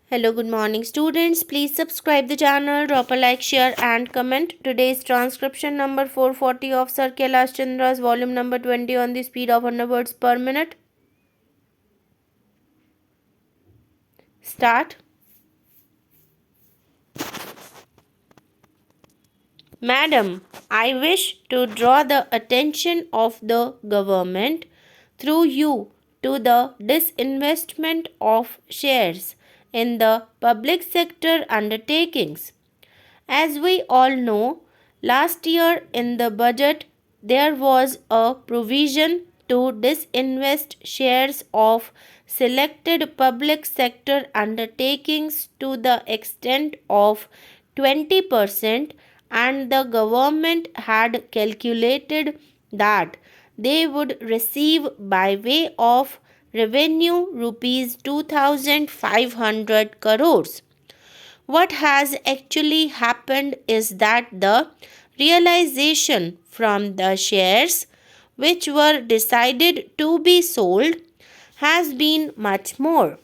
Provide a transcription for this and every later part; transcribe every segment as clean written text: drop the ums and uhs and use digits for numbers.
Hello, good morning, students. Please subscribe the channel, drop a like, share, and comment. Today's transcription number 440 of Sir Kailash Chandra's volume number 20 on the speed of 100 words per minute. Start. Madam, I wish to draw the attention of the government through you to the disinvestment of shares in the public sector undertakings. As we all know, last year in the budget there was a provision to disinvest shares of selected public sector undertakings to the extent of 20%, and the government had calculated that they would receive by way of revenue rupees 2500 crores. What has actually happened is that the realization from the shares which were decided to be sold has been much more.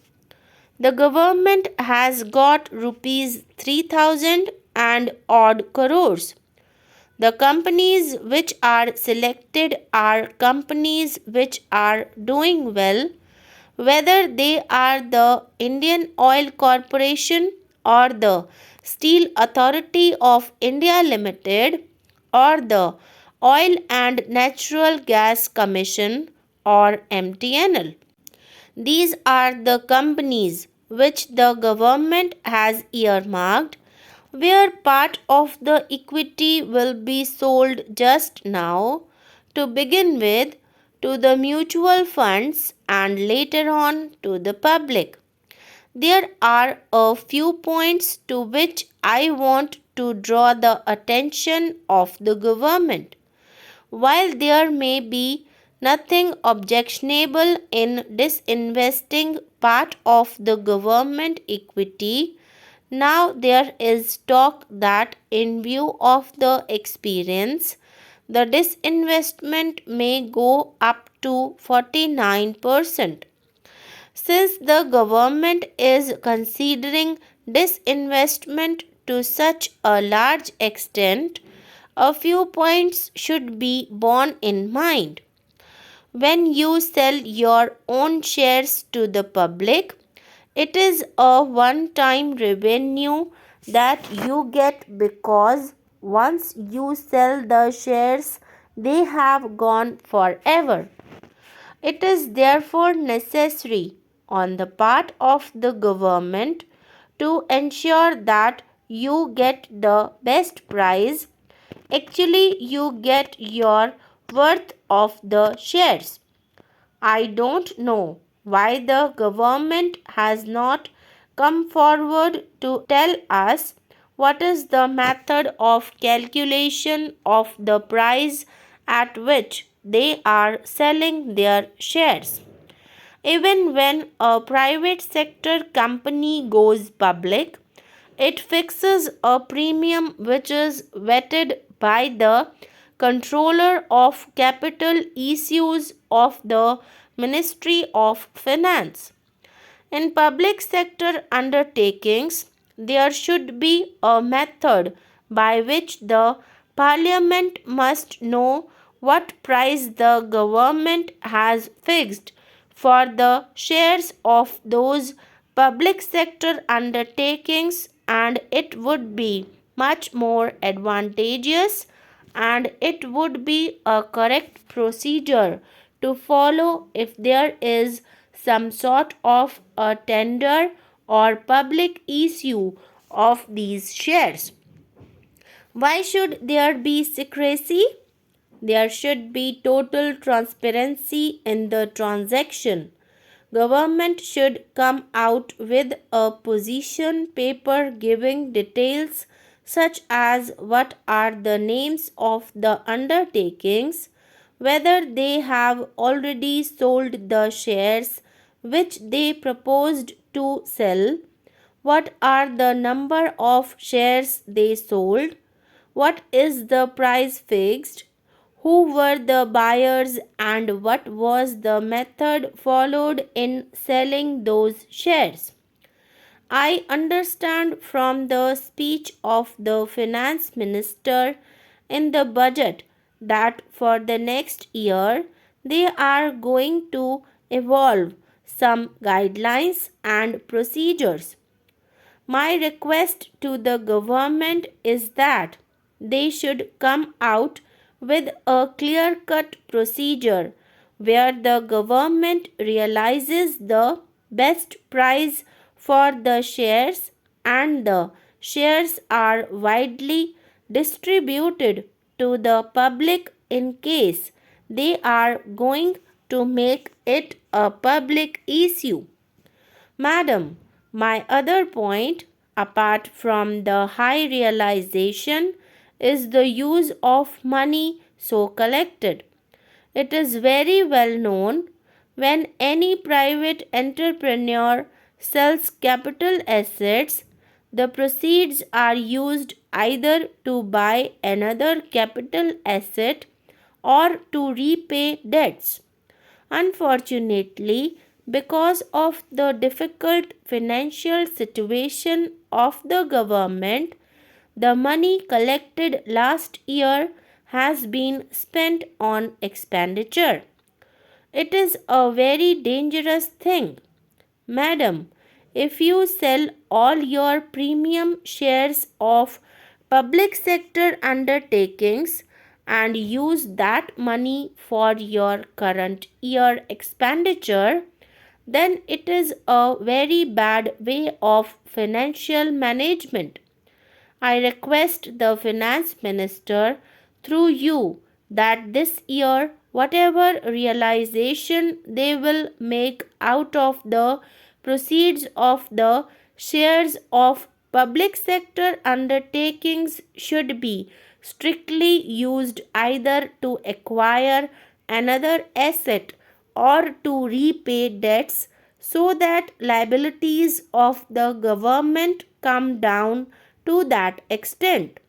The government has got rupees 3000 and odd crores. The companies which are selected are companies which are doing well, whether they are the Indian Oil Corporation or the Steel Authority of India Limited or the Oil and Natural Gas Commission or MTNL. These are the companies which the government has earmarked, where part of the equity will be sold just now to begin with to the mutual funds and later on to the public. There are a few points to which I want to draw the attention of the government. While there may be nothing objectionable in disinvesting part of the government equity, now there is talk that in view of the experience, the disinvestment may go up to 49%. Since the government is considering disinvestment to such a large extent, a few points should be borne in mind. When you sell your own shares to the public, it is a one time revenue that you get because once you sell the shares, they have gone forever. It is therefore necessary on the part of the government to ensure that you get the best price. Actually, you get your worth of the shares. I don't know why the government has not come forward to tell us what is the method of calculation of the price at which they are selling their shares. Even when a private sector company goes public, it fixes a premium which is vetted by the controller of capital issues of the Ministry of Finance. In public sector undertakings, there should be a method by which the Parliament must know what price the government has fixed for the shares of those public sector undertakings, and it would be much more advantageous and it would be a correct procedure to follow if there is some sort of a tender or public issue of these shares. Why should there be secrecy? There should be total transparency in the transaction. Government should come out with a position paper giving details such as what are the names of the undertakings, whether they have already sold the shares which they proposed to sell, what are the number of shares they sold, what is the price fixed, who were the buyers, and what was the method followed in selling those shares. I understand from the speech of the finance minister in the budget that for the next year they are going to evolve some guidelines and procedures. My request to the government is that they should come out with a clear cut procedure where the government realizes the best price for the shares and the shares are widely distributed to the public in case they are going to make it a public issue. Madam, my other point, apart from the high realization, is the use of money so collected. It is very well known when any private entrepreneur sells capital assets, the proceeds are used either to buy another capital asset or to repay debts. Unfortunately, because of the difficult financial situation of the government, the money collected last year has been spent on expenditure. It is a very dangerous thing. Madam, if you sell all your premium shares of public sector undertakings and use that money for your current year expenditure, then it is a very bad way of financial management. I request the finance minister through you that this year, whatever realization they will make out of the proceeds of the shares of public sector undertakings should be strictly used either to acquire another asset or to repay debts so that liabilities of the government come down to that extent.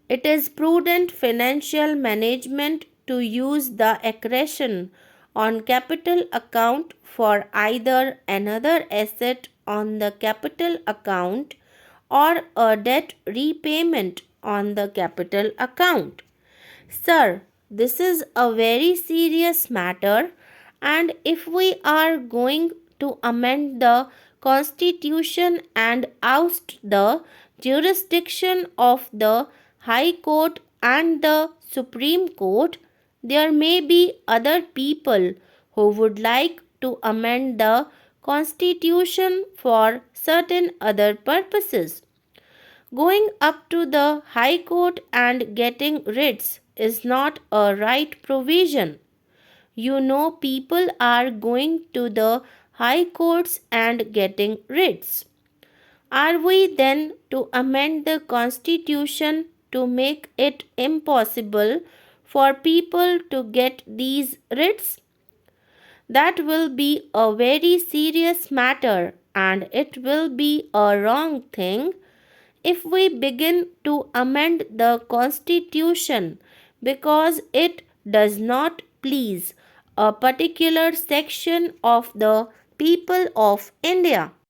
It is prudent financial management to use the accretion on capital account for either another asset on the capital account or a debt repayment on the capital account. Sir, this is a very serious matter, and if we are going to amend the Constitution and oust the jurisdiction of the High Court and the Supreme Court, there may be other people who would like to amend the Constitution for certain other purposes. Going up to the High Court and getting writs is not a right provision. You know, people are going to the High Courts and getting writs. Are we then to amend the Constitution to make it impossible for people to get these writs? That will be a very serious matter and it will be a wrong thing if we begin to amend the Constitution because it does not please a particular section of the people of India.